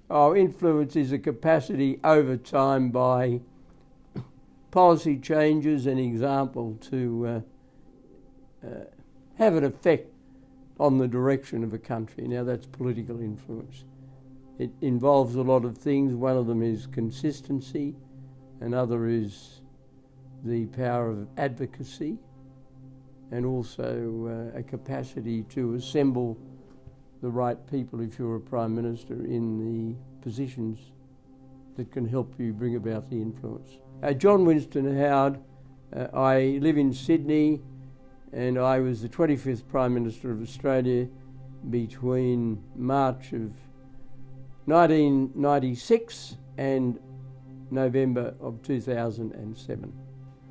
Influence is a capacity over time by policy changes and example to have an effect on the direction of a country. Now that's political influence. It involves a lot of things. One of them is consistency, another is the power of advocacy, and also a capacity to assemble the right people if you're a Prime Minister in the positions that can help you bring about the influence. John Winston Howard, I live in Sydney, and I was the 25th Prime Minister of Australia between March of 1996 and November of 2007.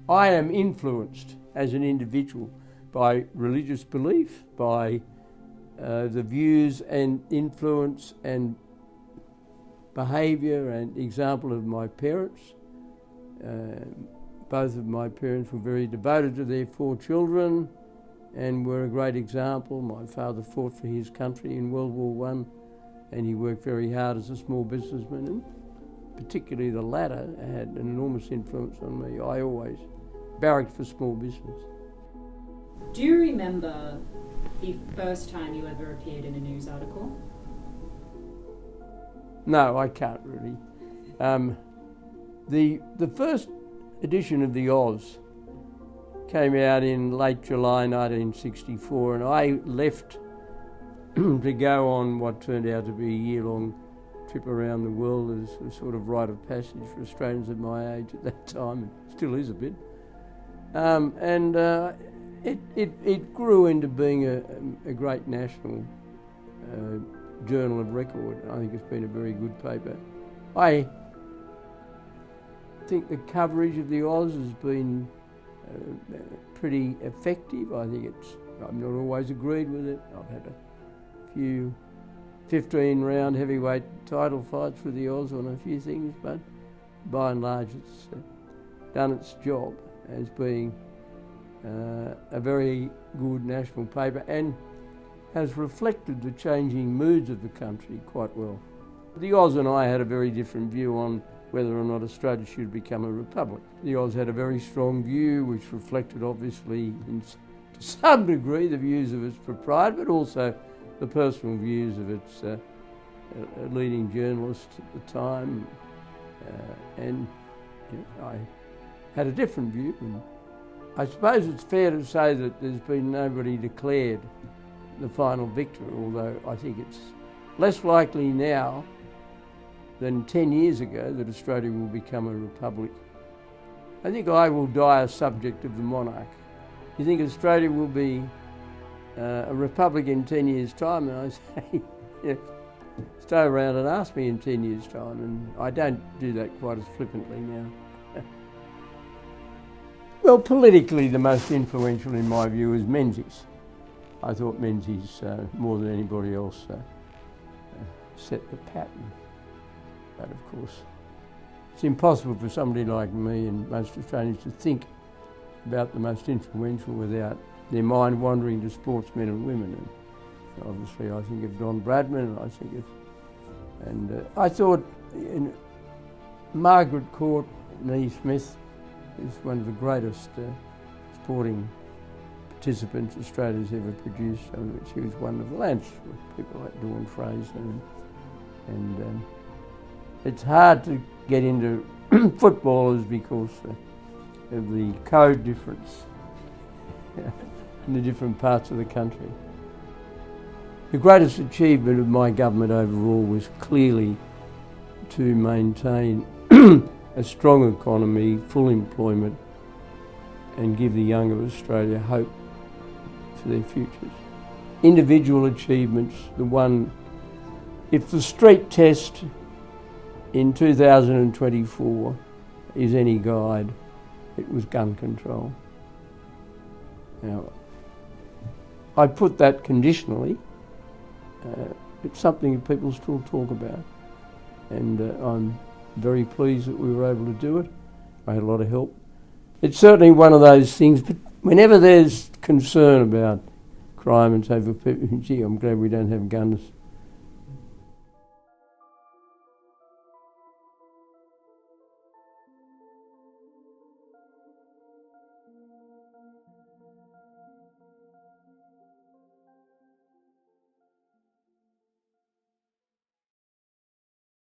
I am influenced as an individual by religious belief, by the views and influence and behaviour and example of my parents. Both of my parents were very devoted to their 4 children and were a great example. My father fought for his country in World War I, and he worked very hard as a small businessman, and particularly the latter had an enormous influence on me. I always barracked for small business. Do you remember the first time you ever appeared in a news article? No, I can't really. The first edition of the Oz came out in late July 1964, and I left to go on what turned out to be a year-long trip around the world as a sort of rite of passage for Australians of my age at that time. It still is a bit. It grew into being a great national journal of record. I think it's been a very good paper. I think the coverage of the Oz has been pretty effective. I've not always agreed with it. I've had a few 15-round heavyweight title fights with the Oz on a few things, but by and large it's done its job as being a very good national paper and has reflected the changing moods of the country quite well. The Oz and I had a very different view on whether or not Australia should become a republic. The Oz had a very strong view which reflected obviously to some degree the views of its proprietor, but also the personal views of its leading journalist at the time. I had a different view. And I suppose it's fair to say that there's been nobody declared the final victor, although I think it's less likely now than 10 years ago that Australia will become a republic. I think I will die a subject of the monarch. You think Australia will be a republic in 10 years' time? And I say, stay around and ask me in 10 years' time, and I don't do that quite as flippantly now. Well, politically the most influential in my view is Menzies. I thought Menzies, more than anybody else, set the pattern. But of course, it's impossible for somebody like me and most Australians to think about the most influential without their mind wandering to sportsmen and women. And obviously I think of Don Bradman, and I thought Margaret Courtney Smith is one of the greatest sporting participants Australia's ever produced. She was wonderful, and with people like Dawn Fraser. And it's hard to get into footballers because of the code difference in the different parts of the country. The greatest achievement of my government overall was clearly to maintain a strong economy, full employment, and give the young of Australia hope for their futures. Individual achievements, if the street test in 2024 is any guide, it was gun control. Now, I put that conditionally. It's something that people still talk about, and I'm very pleased that we were able to do it. I had a lot of help. It's certainly one of those things, but whenever there's concern about crime and so forth, gee, I'm glad we don't have guns